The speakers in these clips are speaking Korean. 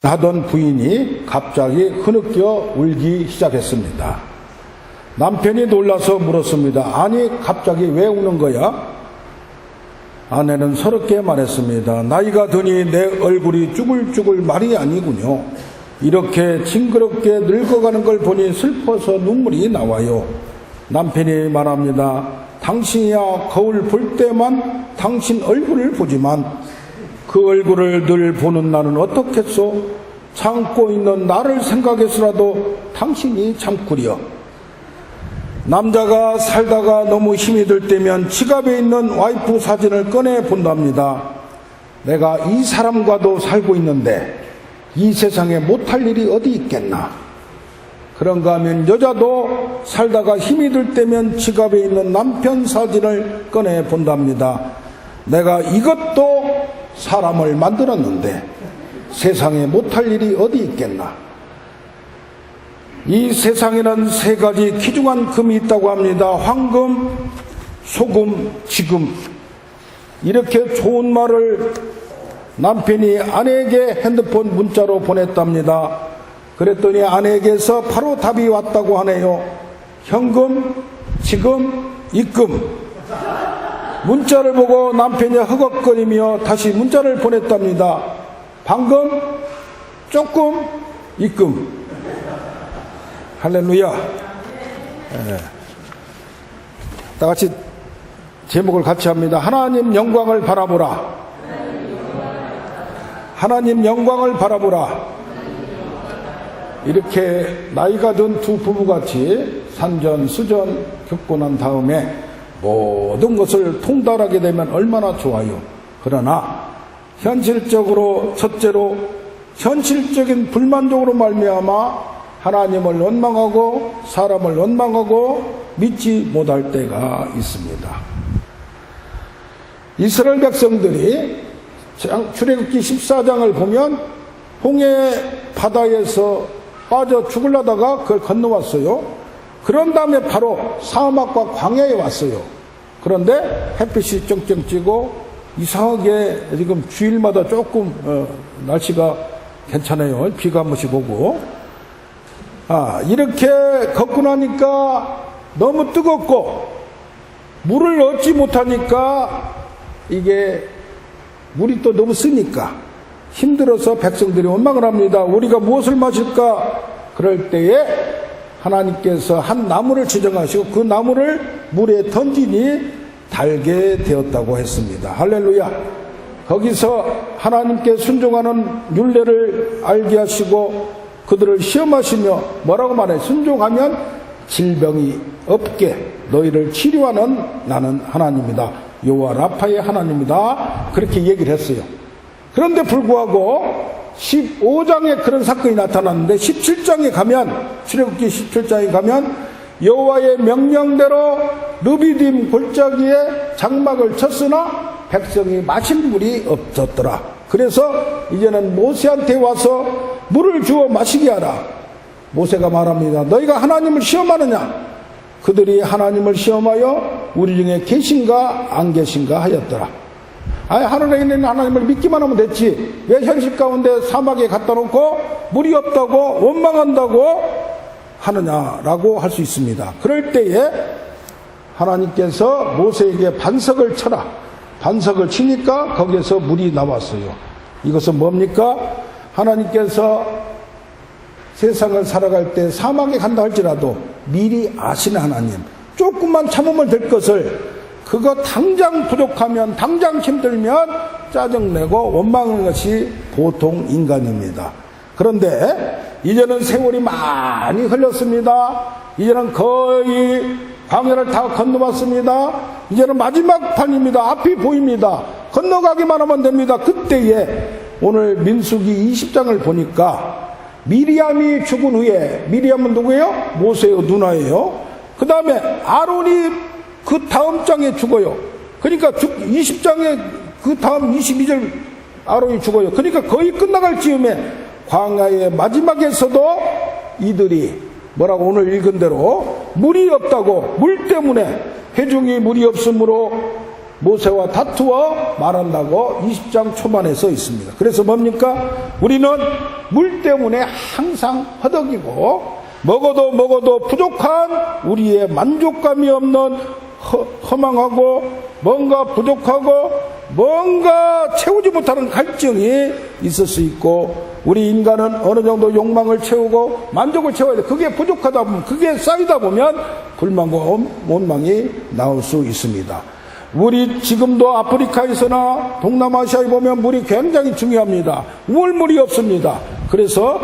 하던 부인이 갑자기 흐느껴 울기 시작했습니다. 남편이 놀라서 물었습니다. 아니, 갑자기 왜 우는 거야? 아내는 서럽게 말했습니다. 나이가 드니 내 얼굴이 쭈글쭈글 말이 아니군요. 이렇게 징그럽게 늙어가는 걸 보니 슬퍼서 눈물이 나와요. 남편이 말합니다. 당신이야 거울 볼 때만 당신 얼굴을 보지만 그 얼굴을 늘 보는 나는 어떻겠소? 참고 있는 나를 생각해서라도 당신이 참구려. 남자가 살다가 너무 힘이 들 때면 지갑에 있는 와이프 사진을 꺼내 본답니다. 내가 이 사람과도 살고 있는데 이 세상에 못할 일이 어디 있겠나. 그런가 하면 여자도 살다가 힘이 들 때면 지갑에 있는 남편 사진을 꺼내 본답니다. 내가 이것도 사람을 만들었는데 세상에 못할 일이 어디 있겠나. 이 세상에는 세 가지 귀중한 금이 있다고 합니다. 황금, 소금, 지금. 이렇게 좋은 말을 남편이 아내에게 핸드폰 문자로 보냈답니다. 그랬더니 아내에게서 바로 답이 왔다고 하네요. 현금, 지금, 입금. 문자를 보고 남편이 허걱거리며 다시 문자를 보냈답니다. 방금, 조금, 입금. 할렐루야. 다 같이 제목을 같이 합니다. 하나님 영광을 바라보라. 하나님 영광을 바라보라. 이렇게 나이가 든 두 부부같이 산전수전 겪고 난 다음에 모든 것을 통달하게 되면 얼마나 좋아요. 그러나 현실적으로 첫째로 현실적인 불만족으로 말미암아 하나님을 원망하고 사람을 원망하고 믿지 못할 때가 있습니다. 이스라엘 백성들이 출애굽기 14장을 보면 홍해 바다에서 빠져 죽으려다가 그걸 건너왔어요. 그런 다음에 바로 사막과 광야에 왔어요. 그런데 햇빛이 쨍쨍 찌고 이상하게 지금 주일마다 조금 날씨가 괜찮아요. 비가 한 번씩 오고. 이렇게 걷고 나니까 너무 뜨겁고 물을 얻지 못하니까 이게 물이 또 너무 쓰니까 힘들어서 백성들이 원망을 합니다. 우리가 무엇을 마실까? 그럴 때에 하나님께서 한 나무를 지정하시고 그 나무를 물에 던지니 달게 되었다고 했습니다. 할렐루야. 거기서 하나님께 순종하는 율례를 알게 하시고 그들을 시험하시며 뭐라고 말해? 순종하면 질병이 없게 너희를 치료하는 나는 하나님이다. 여호와 라파의 하나님이다. 그렇게 얘기를 했어요. 그런데 불구하고 15장에 그런 사건이 나타났는데 17장에 가면 출애굽기 17장에 가면 여호와의 명령대로 르비딤 골짜기에 장막을 쳤으나 백성이 마실 물이 없었더라. 그래서 이제는 모세한테 와서 물을 주어 마시게 하라. 모세가 말합니다. 너희가 하나님을 시험하느냐? 그들이 하나님을 시험하여 우리 중에 계신가 안 계신가 하였더라. 하늘에 있는 하나님을 믿기만 하면 됐지. 왜 현실 가운데 사막에 갖다 놓고 물이 없다고 원망한다고 하느냐라고 할 수 있습니다. 그럴 때에 하나님께서 모세에게 반석을 쳐라. 반석을 치니까 거기에서 물이 나왔어요. 이것은 뭡니까? 하나님께서 세상을 살아갈 때 사막에 간다 할지라도 미리 아시는 하나님. 조금만 참으면 될 것을 그거 당장 부족하면 당장 힘들면 짜증내고 원망하는 것이 보통 인간입니다. 그런데 이제는 세월이 많이 흘렀습니다. 이제는 거의 광야를 다 건너왔습니다. 이제는 마지막 판입니다. 앞이 보입니다. 건너가기만 하면 됩니다. 그때에 오늘 민수기 20장을 보니까 미리암이 죽은 후에, 미리암은 누구예요? 모세의 누나예요. 그 다음에 아론이 그 다음 장에 죽어요. 그러니까 20장에 그 다음 22절 아론이 죽어요. 그러니까 거의 끝나갈 즈음에 광야의 마지막에서도 이들이 뭐라고 오늘 읽은 대로 물이 없다고, 물 때문에 회중이 물이 없으므로 모세와 다투어 말한다고 20장 초반에 써 있습니다. 그래서 뭡니까? 우리는 물 때문에 항상 허덕이고 먹어도 부족한 우리의 만족감이 없는 허망하고 뭔가 부족하고 뭔가 채우지 못하는 갈증이 있을 수 있고, 우리 인간은 어느 정도 욕망을 채우고 만족을 채워야 돼. 그게 부족하다 보면, 그게 쌓이다 보면 불만과 원망이 나올 수 있습니다. 물이 지금도 아프리카에서나 동남아시아에 보면 물이 굉장히 중요합니다. 물이 없습니다. 그래서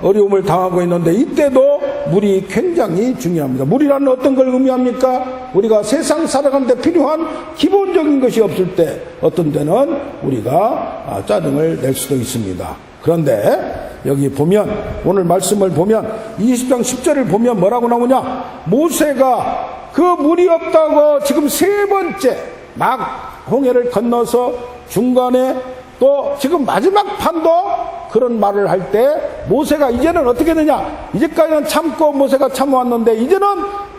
어려움을 당하고 있는데 이때도 물이 굉장히 중요합니다. 물이라는 어떤 걸 의미합니까? 우리가 세상 살아가는 데 필요한 기본적인 것이 없을 때 어떤 때는 우리가 짜증을 낼 수도 있습니다. 그런데 여기 보면, 오늘 말씀을 보면 20장 10절을 보면 뭐라고 나오냐? 모세가 그 물이 없다고 지금 세 번째 막 홍해를 건너서 중간에 또 지금 마지막 판도 그런 말을 할 때 모세가 이제는 어떻게 되냐? 이제까지는 참고 모세가 참아왔는데 이제는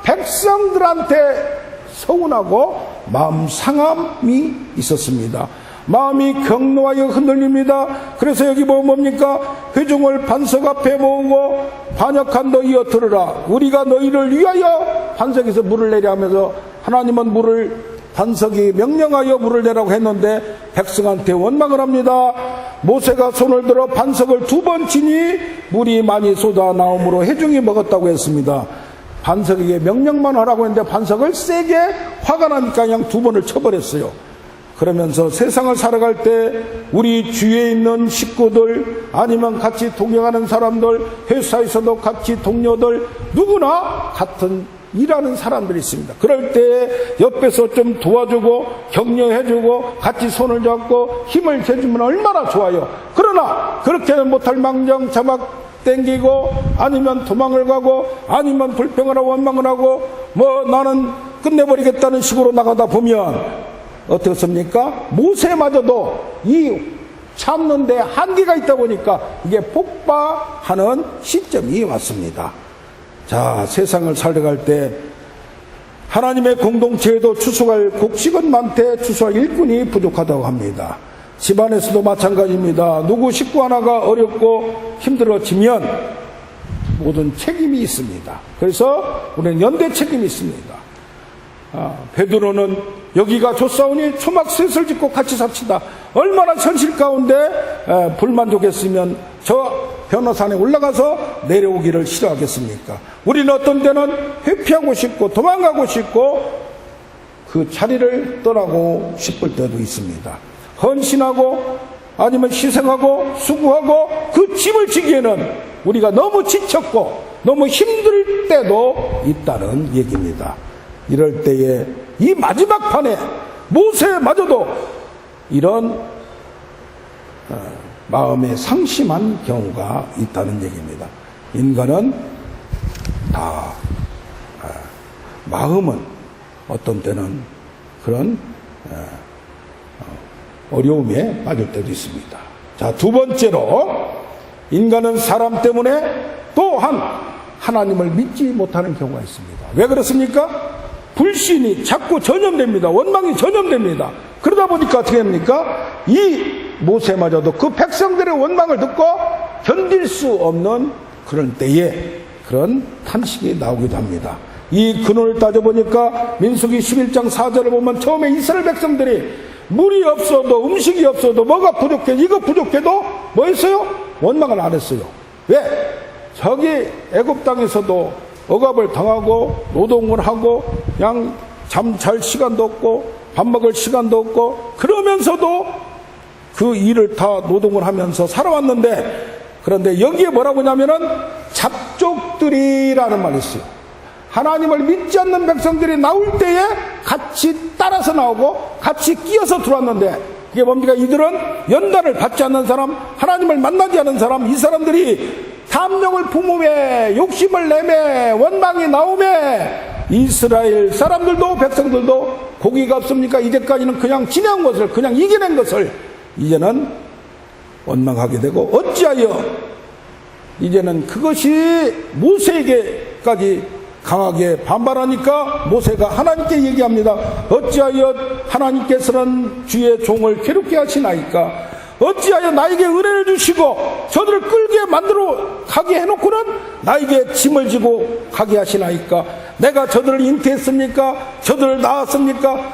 백성들한테 서운하고 마음 상함이 있었습니다. 마음이 격노하여 흔들립니다. 그래서 여기 보면 뭡니까? 회중을 반석 앞에 모으고 반역한 너희여 들으라. 우리가 너희를 위하여 반석에서 물을 내려 하면서, 하나님은 물을 반석이 명령하여 물을 내라고 했는데 백성한테 원망을 합니다. 모세가 손을 들어 반석을 2번 치니 물이 많이 쏟아 나오므로 회중이 먹었다고 했습니다. 반석에게 명령만 하라고 했는데 반석을 세게 화가 나니까 그냥 2번을 쳐버렸어요. 그러면서 세상을 살아갈 때 우리 주위에 있는 식구들, 아니면 같이 동행하는 사람들, 회사에서도 같이 동료들, 누구나 같은 일하는 사람들이 있습니다. 그럴 때 옆에서 좀 도와주고 격려해주고 같이 손을 잡고 힘을 줘주면 얼마나 좋아요. 그러나 그렇게는 못할 망정 자막 땡기고, 아니면 도망을 가고, 아니면 불평을 하고 원망을 하고 뭐 나는 끝내버리겠다는 식으로 나가다 보면 어떻습니까? 모세마저도 이 참는데 한계가 있다 보니까 이게 폭발하는 시점이 왔습니다. 자, 세상을 살아갈 때 하나님의 공동체에도 추수할 곡식은 많되 추수할 일꾼이 부족하다고 합니다. 집안에서도 마찬가지입니다. 누구 식구 하나가 어렵고 힘들어지면 모든 책임이 있습니다. 그래서 우리는 연대 책임이 있습니다. 베드로는 여기가 좋사오니 초막셋을 짓고 같이 삽시다. 얼마나 현실 가운데 불만족했으면 저 변호산에 올라가서 내려오기를 싫어하겠습니까? 우리는 어떤 때는 회피하고 싶고 도망가고 싶고 그 자리를 떠나고 싶을 때도 있습니다. 헌신하고 아니면 희생하고 수고하고 그 짐을 지기에는 우리가 너무 지쳤고 너무 힘들 때도 있다는 얘기입니다. 이럴 때에 이 마지막 판에 모세마저도 이런 마음에 상심한 경우가 있다는 얘기입니다. 인간은 다 마음은 어떤 때는 그런 어려움에 빠질 때도 있습니다. 자, 2번째로 인간은 사람 때문에 또한 하나님을 믿지 못하는 경우가 있습니다. 왜 그렇습니까? 불신이 자꾸 전염됩니다. 원망이 전염됩니다. 그러다 보니까 어떻게 합니까? 이 모세마저도 그 백성들의 원망을 듣고 견딜 수 없는 그런 때에 그런 탄식이 나오기도 합니다. 이 근원을 따져보니까 민수기 11장 4절을 보면 처음에 이스라엘 백성들이 물이 없어도 음식이 없어도 뭐가 부족해, 이거 부족해도 뭐 했어요? 원망을 안 했어요. 왜? 저기 애굽 땅에서도 억압을 당하고 노동을 하고 그냥 잠 잘 시간도 없고 밥 먹을 시간도 없고 그러면서도 그 일을 다 노동을 하면서 살아왔는데, 그런데 여기에 뭐라고 하냐면은 잡족들이라는 말이 있어요. 하나님을 믿지 않는 백성들이 나올 때에 같이 따라서 나오고 같이 끼어서 들어왔는데, 이게 뭡니까? 이들은 연단을 받지 않는 사람, 하나님을 만나지 않은 사람, 이 사람들이 탐욕을 품음에 욕심을 내매 원망이 나오매 이스라엘 사람들도 백성들도 고기가 없습니까? 이제까지는 그냥 지내온 것을, 그냥 이겨낸 것을 이제는 원망하게 되고, 어찌하여 이제는 그것이 모세에게까지 강하게 반발하니까 모세가 하나님께 얘기합니다. 어찌하여 하나님께서는 주의 종을 괴롭게 하시나이까? 어찌하여 나에게 은혜를 주시고 저들을 끌게 만들어 가게 해놓고는 나에게 짐을 지고 가게 하시나이까? 내가 저들을 잉태했습니까? 저들을 낳았습니까?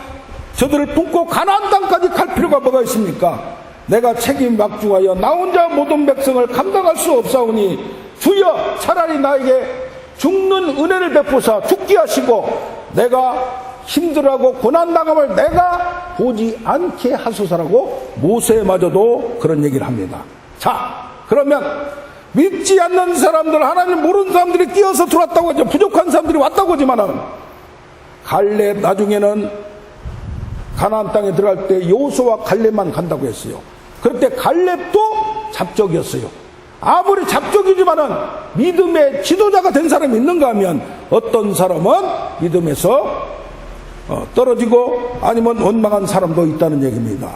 저들을 품고 가나안 땅까지 갈 필요가 뭐가 있습니까? 내가 책임 막중하여 나 혼자 모든 백성을 감당할 수 없사오니 주여 차라리 나에게 죽는 은혜를 베푸사 죽게 하시고 내가 힘들어하고 고난당함을 내가 보지 않게 하소서라고 모세마저도 그런 얘기를 합니다. 자, 그러면 믿지 않는 사람들, 하나님 모르는 사람들이 끼어서 들어왔다고 하죠. 부족한 사람들이 왔다고 하지만은 갈렙 나중에는 가나안 땅에 들어갈 때 여호수아와 갈렙만 간다고 했어요. 그럴 때 갈렙도 잡적이었어요. 아무리 잡적이지만은 믿음의 지도자가 된 사람이 있는가 하면 어떤 사람은 믿음에서 떨어지고 아니면 원망한 사람도 있다는 얘기입니다.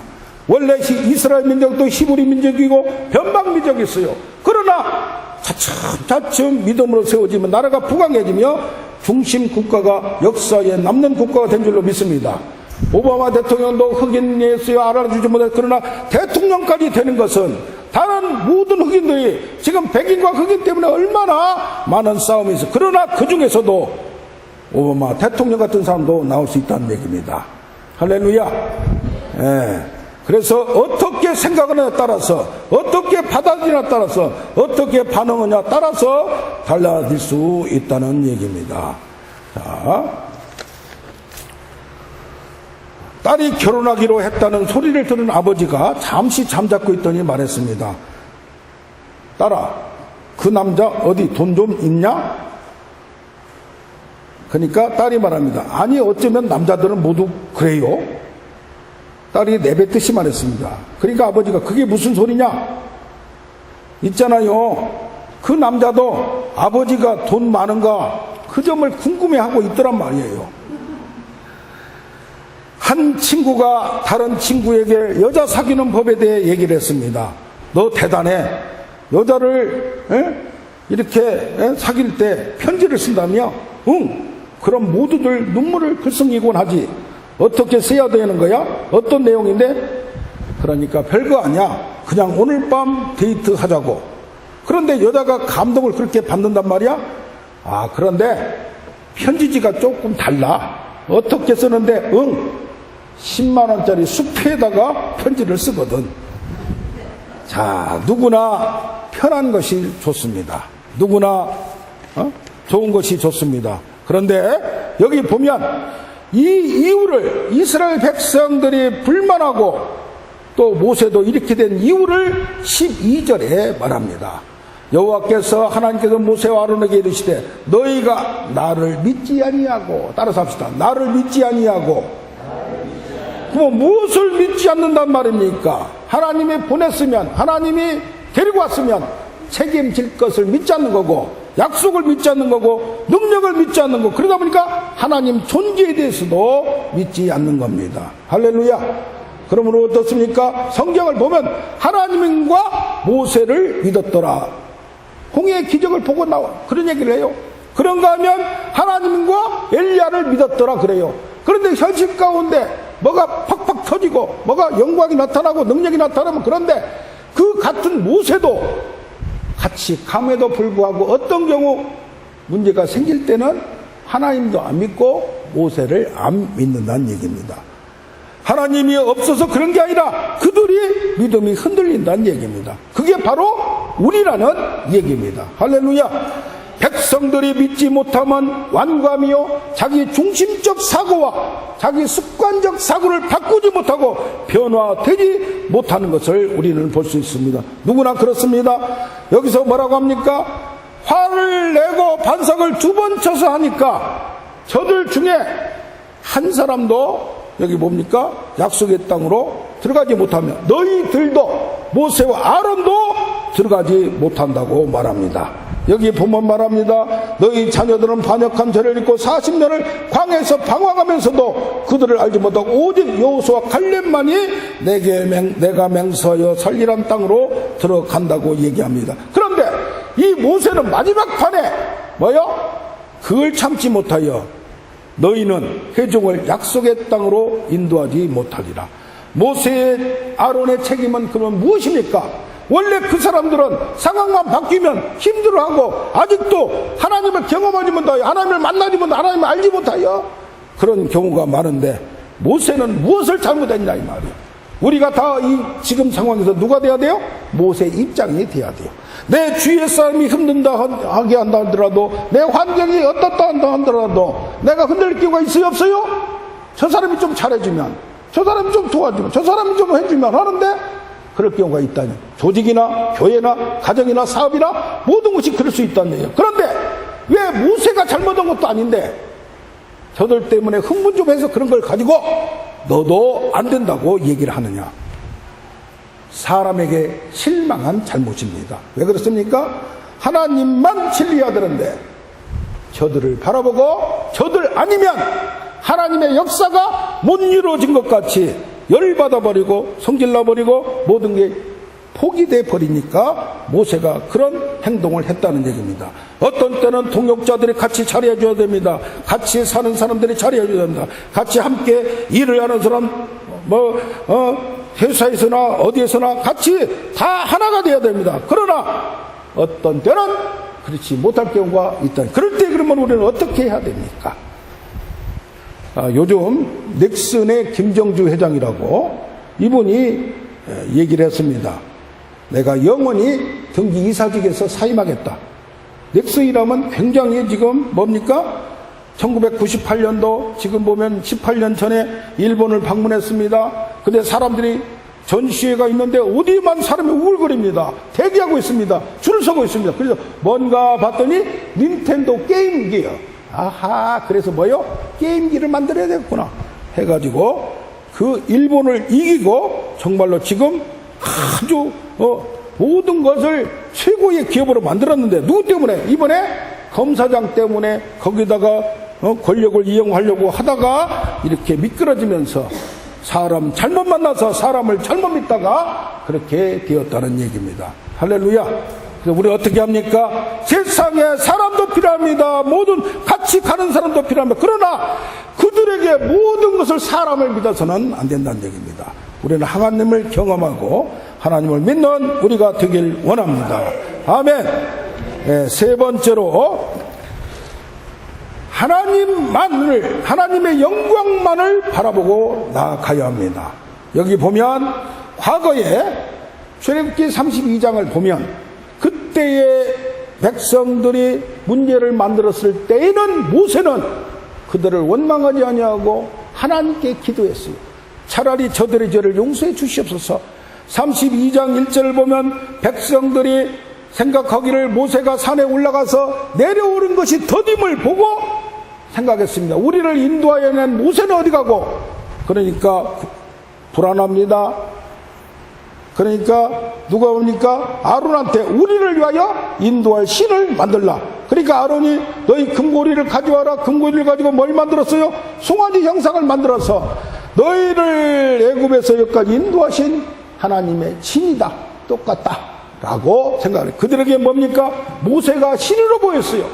원래 이스라엘 민족도 히브리 민족이고 변방 민족이 있어요. 그러나 차츰 믿음으로 세워지면 나라가 부강해지며 중심 국가가 역사에 남는 국가가 된 줄로 믿습니다. 오바마 대통령도 흑인이었어요. 알아주지 못했어요. 그러나 대통령까지 되는 것은 다른 모든 흑인들이 지금 백인과 흑인 때문에 얼마나 많은 싸움이 있어요. 그러나 그 중에서도 오바마 대통령 같은 사람도 나올 수 있다는 얘기입니다. 할렐루야. 예. 그래서 어떻게 생각하느냐에 따라서, 어떻게 받아들이냐에 따라서, 어떻게 반응하냐에 따라서 달라질 수 있다는 얘기입니다. 자, 딸이 결혼하기로 했다는 소리를 들은 아버지가 잠시 잠자고 있더니 말했습니다. 딸아, 그 남자 어디 돈 좀 있냐? 그러니까 딸이 말합니다. 아니 어쩌면 남자들은 모두 그래요. 딸이 내뱉듯이 말했습니다. 그러니까 아버지가 그게 무슨 소리냐? 있잖아요. 그 남자도 아버지가 돈 많은가 그 점을 궁금해하고 있더란 말이에요. 한 친구가 다른 친구에게 여자 사귀는 법에 대해 얘기를 했습니다. 너 대단해. 여자를 이렇게 사귈 때 편지를 쓴다며? 응. 그럼 모두들 눈물을 글썽이곤 하지. 어떻게 써야 되는 거야? 어떤 내용인데? 그러니까 별거 아니야. 그냥 오늘 밤 데이트 하자고. 그런데 여자가 감동을 그렇게 받는단 말이야? 아, 그런데 편지지가 조금 달라. 어떻게 쓰는데? 응. 10만원짜리 수표에다가 편지를 쓰거든. 자, 누구나 편한 것이 좋습니다. 누구나 좋은 것이 좋습니다. 그런데 여기 보면 이 이유를 이스라엘 백성들이 불만하고 또 모세도 이렇게 된 이유를 12절에 말합니다. 여호와께서 하나님께서 모세와 아론에게 이르시되 너희가 나를 믿지 아니하고, 따라서 합시다. 나를 믿지 아니하고. 그럼 무엇을 믿지 않는단 말입니까? 하나님이 보냈으면, 하나님이 데리고 왔으면 책임질 것을 믿지 않는 거고, 약속을 믿지 않는 거고, 능력을 믿지 않는 거고, 그러다 보니까 하나님 존재에 대해서도 믿지 않는 겁니다. 할렐루야. 그러므로 어떻습니까? 성경을 보면 하나님과 모세를 믿었더라. 홍해의 기적을 보고 그런 얘기를 해요. 그런가 하면 하나님과 엘리야를 믿었더라 그래요. 그런데 현실 가운데 뭐가 팍팍 터지고 뭐가 영광이 나타나고 능력이 나타나면, 그런데 그 같은 모세도 같이 감에도 불구하고 어떤 경우 문제가 생길 때는 하나님도 안 믿고 모세를 안 믿는다는 얘기입니다. 하나님이 없어서 그런 게 아니라 그들이 믿음이 흔들린다는 얘기입니다. 그게 바로 우리라는 얘기입니다. 할렐루야. 백성들이 믿지 못하면 완고하며 자기 중심적 사고와 자기 습관적 사고를 바꾸지 못하고 변화되지 못하는 것을 우리는 볼 수 있습니다. 누구나 그렇습니다. 여기서 뭐라고 합니까? 화를 내고 반석을 2번 쳐서 하니까 저들 중에 한 사람도 여기 뭡니까? 약속의 땅으로 들어가지 못하며 너희들도 모세와 아론도 들어가지 못한다고 말합니다. 여기 보면 말합니다. 너희 자녀들은 반역한 죄를 짓고 40년을 광야에서 방황하면서도 그들을 알지 못하고 오직 여호수아 갈렙만이 내가 맹세하여 살리란 땅으로 들어간다고 얘기합니다. 그런데 이 모세는 마지막 판에 뭐요? 그걸 참지 못하여 너희는 회중을 약속의 땅으로 인도하지 못하리라. 모세의 아론의 책임은 그러면 무엇입니까? 원래 그 사람들은 상황만 바뀌면 힘들어하고 아직도 하나님을 경험하지 못하여 하나님을 만나지 못하여 하나님을 알지 못하여 그런 경우가 많은데 모세는 무엇을 잘못했냐 이 말이에요. 우리가 다 이 지금 상황에서 누가 돼야 돼요? 모세 입장이 돼야 돼요. 내 주위의 사람이 힘든다 하게 한다 하더라도 내 환경이 어떻다 한다 하더라도 내가 흔들릴 경우가 있어요 없어요? 저 사람이 좀 잘해주면 저 사람이 좀 도와주면 저 사람이 좀 해주면 하는데 그럴 경우가 있다니. 조직이나 교회나 가정이나 사업이나 모든 것이 그럴 수 있다는 얘기예요. 그런데 왜 모세가 잘못한 것도 아닌데 저들 때문에 흥분 좀 해서 그런 걸 가지고 너도 안 된다고 얘기를 하느냐. 사람에게 실망한 잘못입니다. 왜 그렇습니까? 하나님만 진리해야 되는데 저들을 바라보고 저들 아니면 하나님의 역사가 못 이루어진 것 같이 열받아 버리고 성질나 버리고 모든 게 포기돼 버리니까 모세가 그런 행동을 했다는 얘기입니다. 어떤 때는 동역자들이 같이 잘해줘야 됩니다. 같이 사는 사람들이 잘해줘야 됩니다. 같이 함께 일을 하는 사람 회사에서나 어디에서나 같이 다 하나가 돼야 됩니다. 그러나 어떤 때는 그렇지 못할 경우가 있다. 그럴 때 그러면 우리는 어떻게 해야 됩니까? 요즘 넥슨의 김정주 회장이라고 이분이 얘기를 했습니다. 내가 영원히 경기 이사직에서 사임하겠다. 넥슨이라면 굉장히 지금 뭡니까? 1998년도 지금 보면 18년 전에 일본을 방문했습니다. 근데 사람들이 전시회가 있는데 어디만 사람이 우글거립니다. 대기하고 있습니다. 줄을 서고 있습니다. 그래서 뭔가 봤더니 닌텐도 게임기요. 아하, 그래서 뭐요? 게임기를 만들어야 되겠구나 해가지고 그 일본을 이기고 정말로 지금 아주 모든 것을 최고의 기업으로 만들었는데 누구 때문에? 이번에 검사장 때문에 거기다가 권력을 이용하려고 하다가 이렇게 미끄러지면서 사람 잘못 만나서 사람을 잘못 믿다가 그렇게 되었다는 얘기입니다. 할렐루야. 그래서 우리 어떻게 합니까? 세상에 사람도 필요합니다. 모든 같이 가는 사람도 필요합니다. 그러나 그들에게 모든 것을 사람을 믿어서는 안 된다는 얘기입니다. 우리는 하나님을 경험하고 하나님을 믿는 우리가 되길 원합니다. 아멘. 네, 세 번째로 하나님만을, 하나님의 영광만을 바라보고 나아가야 합니다. 여기 보면 과거에 출애굽기 32장을 보면 그때의 백성들이 문제를 만들었을 때에는 모세는 그들을 원망하지 아니하고 하나님께 기도했어요. 차라리 저들의 죄를 용서해 주시옵소서. 32장 1절을 보면 백성들이 생각하기를 모세가 산에 올라가서 내려오는 것이 더딤을 보고 생각했습니다. 우리를 인도하여 낸 모세는 어디 가고? 그러니까 불안합니다. 그러니까 누가 옵니까? 아론한테 우리를 위하여 인도할 신을 만들라. 그러니까 아론이 너희 금고리를 가져와라. 금고리를 가지고 뭘 만들었어요? 송아지 형상을 만들어서 너희를 애굽에서 여기까지 인도하신 하나님의 신이다. 똑같다 라고 생각해요. 그들에게 뭡니까? 모세가 신으로 보였어요.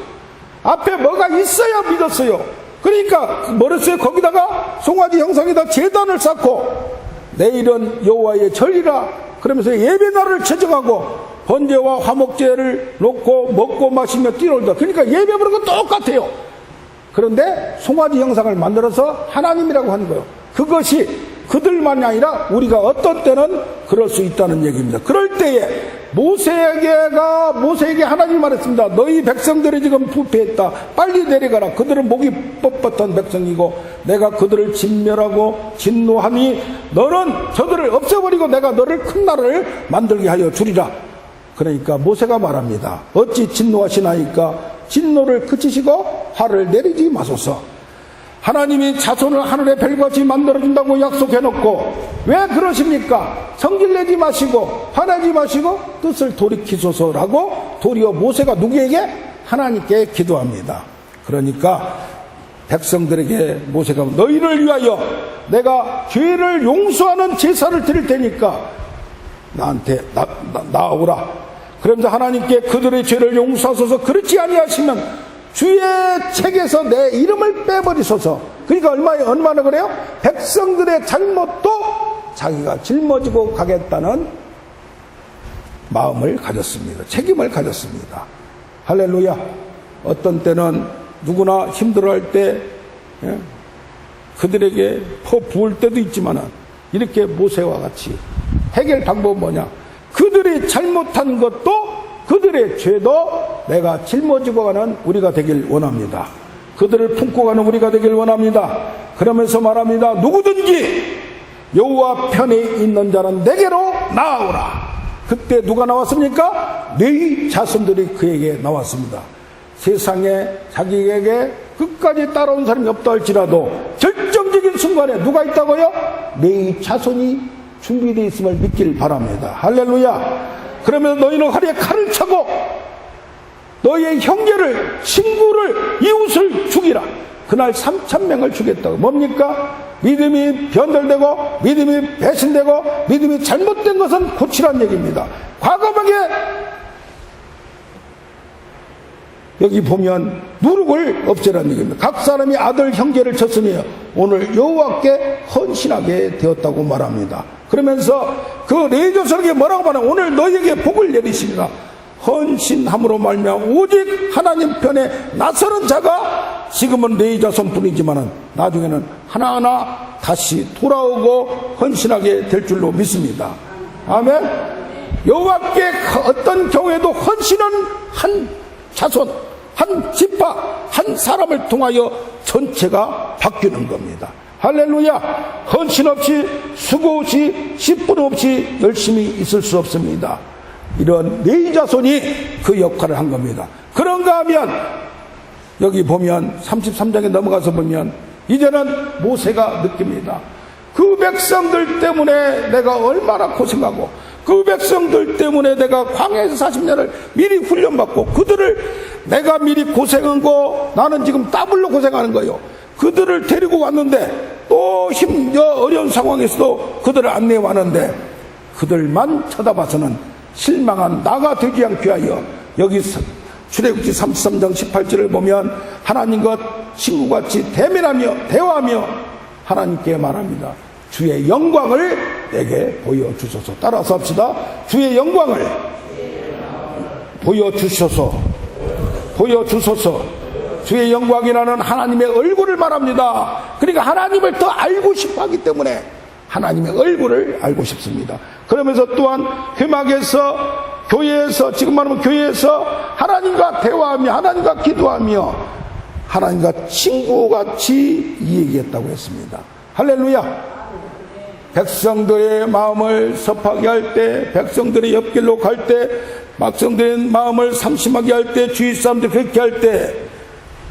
앞에 뭐가 있어야 믿었어요. 그러니까 뭐랬어요? 거기다가 송아지 형상에다 제단을 쌓고 내일은 여호와의 절이라 그러면서 예배날을 제정하고 번제와 화목제를 놓고 먹고 마시며 뛰놀다. 그러니까 예배 부르는 건 똑같아요. 그런데 송아지 형상을 만들어서 하나님이라고 하는 거예요. 그것이 그들만이 아니라 우리가 어떤 때는 그럴 수 있다는 얘기입니다. 그럴 때에 모세에게 하나님이 말했습니다. 너희 백성들이 지금 부패했다. 빨리 내려가라. 그들은 목이 뻣뻣한 백성이고 내가 그들을 진멸하고 진노하니 너는 저들을 없애버리고 내가 너를 큰 나라를 만들게 하여 주리라. 그러니까 모세가 말합니다. 어찌 진노하시나이까? 진노를 그치시고 화를 내리지 마소서. 하나님이 자손을 하늘의 별같이 만들어준다고 약속해놓고 왜 그러십니까? 성질내지 마시고 화내지 마시고 뜻을 돌이키소서라고 도리어 모세가 누구에게? 하나님께 기도합니다. 그러니까 백성들에게 모세가 너희를 위하여 내가 죄를 용서하는 제사를 드릴 테니까 나한테 나오라. 그러면서 하나님께 그들의 죄를 용서하소서. 그렇지 아니하시면 주의 책에서 내 이름을 빼버리소서. 그러니까 얼마나 그래요? 백성들의 잘못도 자기가 짊어지고 가겠다는 마음을 가졌습니다. 책임을 가졌습니다. 할렐루야. 어떤 때는 누구나 힘들어할 때 그들에게 퍼 부을 때도 있지만 이렇게 모세와 같이 해결 방법은 뭐냐? 그들이 잘못한 것도 그들의 죄도 내가 짊어지고 가는 우리가 되길 원합니다. 그들을 품고 가는 우리가 되길 원합니다. 그러면서 말합니다. 누구든지 여호와 편에 있는 자는 내게로 나아오라. 그때 누가 나왔습니까? 네 자손들이 그에게 나왔습니다. 세상에 자기에게 끝까지 따라온 사람이 없다 할지라도 결정적인 순간에 누가 있다고요? 네 자손이 준비되어 있음을 믿길 바랍니다. 할렐루야. 그러면 너희는 허리에 칼을 차고 너희의 형제를, 친구를, 이웃을 죽이라. 그날 3,000명을 죽였다고. 뭡니까? 믿음이 변절되고 믿음이 배신되고 믿음이 잘못된 것은 고치란 얘기입니다. 과감하게 여기 보면 누룩을 없애라는 얘기입니다. 각 사람이 아들 형제를 쳤으니 오늘 여호와께 헌신하게 되었다고 말합니다. 그러면서 그 레위자손에게 뭐라고 말하냐? 오늘 너희에게 복을 내리십니다. 헌신함으로 말미암아 오직 하나님 편에 나서는 자가 지금은 레위자손뿐이지만 나중에는 하나하나 다시 돌아오고 헌신하게 될 줄로 믿습니다. 아멘. 여호와께 어떤 경우에도 헌신은 한 자손, 한 지파, 한 사람을 통하여 전체가 바뀌는 겁니다. 할렐루야. 헌신 없이, 수고 없이, 10분 없이 열심히 있을 수 없습니다. 이런 네 자손이 그 역할을 한 겁니다. 그런가 하면 여기 보면 33장에 넘어가서 보면 이제는 모세가 느낍니다. 그 백성들 때문에 내가 얼마나 고생하고 그 백성들 때문에 내가 광야에서 40년을 미리 훈련받고 그들을 내가 미리 고생한 거 나는 지금 더블로 고생하는 거예요. 그들을 데리고 왔는데 또 어려운 상황에서도 그들을 안내해 왔는데 그들만 쳐다봐서는 실망한 나가 되지 않게 하여 여기 출애굽기 33장 18절을 보면 하나님과 친구같이 대면하며 대화하며 하나님께 말합니다. 주의 영광을 내게 보여주소서. 따라서 합시다. 주의 영광을 보여주소서. 보여주소서. 주의 영광이라는 하나님의 얼굴을 말합니다. 그러니까 하나님을 더 알고 싶어 하기 때문에 하나님의 얼굴을 알고 싶습니다. 그러면서 또한 회막에서 교회에서 지금 말하면 교회에서 하나님과 대화하며 하나님과 기도하며 하나님과 친구같이 얘기했다고 했습니다. 할렐루야. 백성들의 마음을 섭하게 할 때, 백성들의 옆길로 갈 때, 백성들의 마음을 상심하게 할 때, 주위 사람들 그렇게 할 때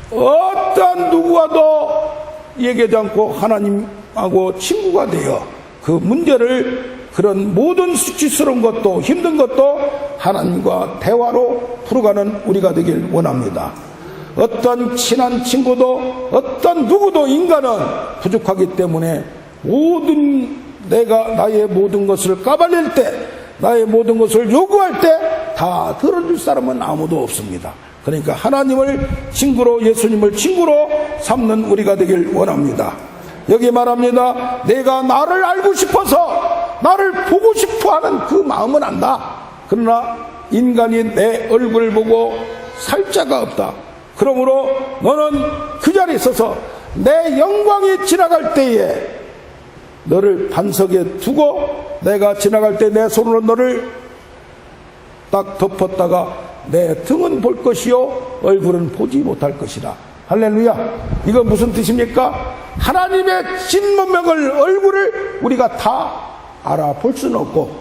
어떤 누구와도 얘기하지 않고 하나님하고 친구가 되어 그 문제를 그런 모든 수치스러운 것도 힘든 것도 하나님과 대화로 풀어가는 우리가 되길 원합니다. 어떤 친한 친구도 어떤 누구도 인간은 부족하기 때문에 내가 나의 모든 것을 까발릴 때 나의 모든 것을 요구할 때 다 들어줄 사람은 아무도 없습니다. 그러니까 하나님을 친구로 예수님을 친구로 삼는 우리가 되길 원합니다. 여기 말합니다. 내가 나를 알고 싶어서 나를 보고 싶어하는 그 마음은 안다. 그러나 인간이 내 얼굴을 보고 살 자가 없다. 그러므로 너는 그 자리에 있어서 내 영광이 지나갈 때에 너를 반석에 두고 내가 지나갈 때 내 손으로 너를 딱 덮었다가 내 등은 볼 것이요 얼굴은 보지 못할 것이라. 할렐루야. 이거 무슨 뜻입니까? 하나님의 진면목을 얼굴을 우리가 다 알아볼 수는 없고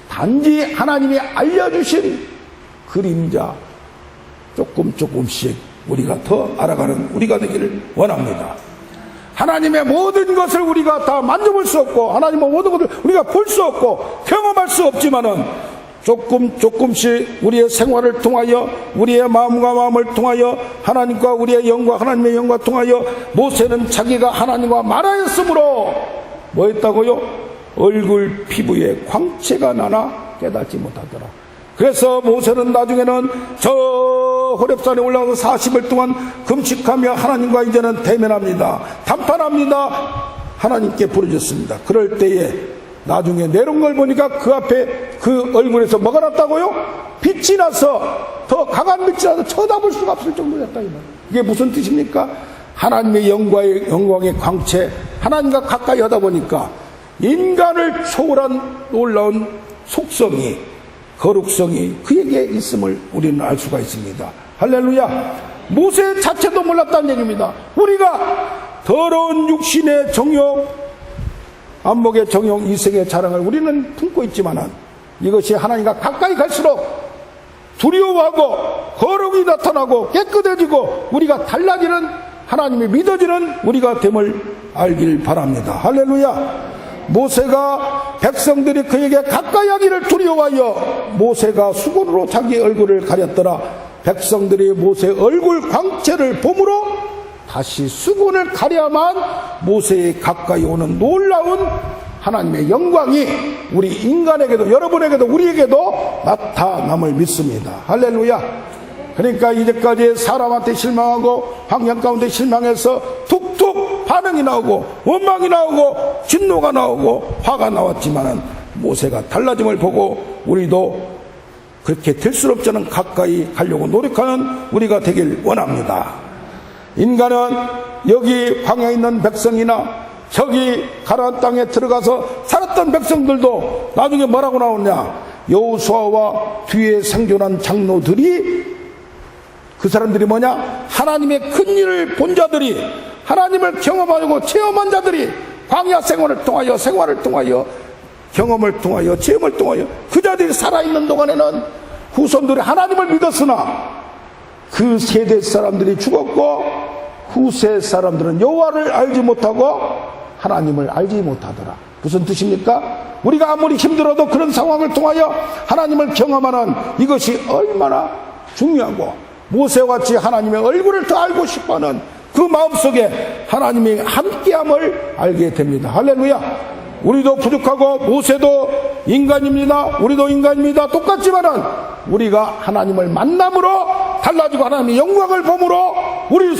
단지 하나님이 알려주신 그림자 조금씩 우리가 더 알아가는 우리가 되기를 원합니다. 하나님의 모든 것을 우리가 다 만져볼 수 없고 하나님의 모든 것을 우리가 볼 수 없고 경험할 수 없지만은 조금씩 우리의 생활을 통하여 우리의 마음과 마음을 통하여 하나님과 우리의 영과 하나님의 영과 통하여 모세는 자기가 하나님과 말하였으므로 뭐 했다고요? 얼굴 피부에 광채가 나나 깨닫지 못하더라. 그래서 모세는 나중에는 저 저 호렙산에 올라가서 40일 동안 금식하며 하나님과 이제는 대면합니다. 담판합니다. 하나님께 부르짖습니다. 그럴 때에 나중에 내려온 걸 보니까 그 앞에 그 얼굴에서 뭐가 났다고요? 빛이 나서, 더 강한 빛이 나서 쳐다볼 수가 없을 정도였다. 이게 무슨 뜻입니까? 하나님의 영광의 광채, 하나님과 가까이 하다 보니까 인간을 초월한 놀라운 속성이, 거룩성이 그에게 있음을 우리는 알 수가 있습니다. 할렐루야. 모세 자체도 몰랐다는 얘기입니다. 우리가 더러운 육신의 정욕, 안목의 정욕, 이생의 자랑을 우리는 품고 있지만은 이것이 하나님과 가까이 갈수록 두려워하고 거룩이 나타나고 깨끗해지고 우리가 달라지는, 하나님이 믿어지는 우리가 됨을 알길 바랍니다. 할렐루야. 모세가 백성들이 그에게 가까이 하기를 두려워하여 모세가 수건으로 자기 얼굴을 가렸더라. 백성들이 모세 얼굴 광채를 봄으로 다시 수건을 가려야만 모세에 가까이 오는 놀라운 하나님의 영광이 우리 인간에게도, 여러분에게도, 우리에게도 나타남을 믿습니다. 할렐루야. 그러니까 이제까지 사람한테 실망하고 환경 가운데 실망해서 툭툭 반응이 나오고 원망이 나오고 진노가 나오고 화가 나왔지만은 모세가 달라짐을 보고 우리도 그렇게 될수록 저는 가까이 가려고 노력하는 우리가 되길 원합니다. 인간은 여기 광야에 있는 백성이나 저기 가나안 땅에 들어가서 살았던 백성들도 나중에 뭐라고 나오냐? 여호수아와 뒤에 생존한 장로들이, 그 사람들이 뭐냐? 하나님의 큰 일을 본 자들이, 하나님을 경험하고 체험한 자들이 광야 생활을 통하여 경험을 통하여 체험을 통하여 그 자들이 살아있는 동안에는 후손들이 하나님을 믿었으나 그 세대 사람들이 죽었고 후세 사람들은 여호와를 알지 못하고 하나님을 알지 못하더라. 무슨 뜻입니까? 우리가 아무리 힘들어도 그런 상황을 통하여 하나님을 경험하는 이것이 얼마나 중요하고, 모세와같이 하나님의 얼굴을 더 알고 싶어하는 그 마음속에 하나님이 함께함을 알게 됩니다. 할렐루야. 우리도 부족하고 모세도 인간입니다. 우리도 인간입니다. 똑같지만은 우리가 하나님을 만남으로 달라지고 하나님의 영광을 보므로 우리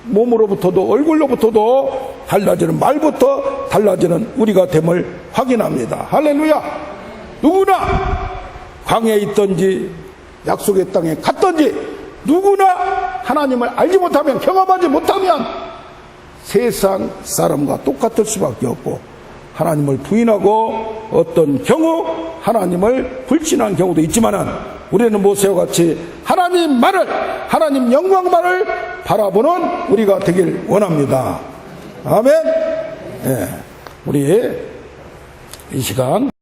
몸으로부터도, 얼굴로부터도 달라지는, 말부터 달라지는 우리가 됨을 확인합니다. 할렐루야. 누구나 광야에 있든지 약속의 땅에 갔든지 누구나 하나님을 알지 못하면, 경험하지 못하면 세상 사람과 똑같을 수밖에 없고, 하나님을 부인하고 어떤 경우 하나님을 불신한 경우도 있지만은 우리는 모세와 같이 하나님만을, 하나님 영광만을 바라보는 우리가 되길 원합니다. 아멘. 예, 우리 이 시간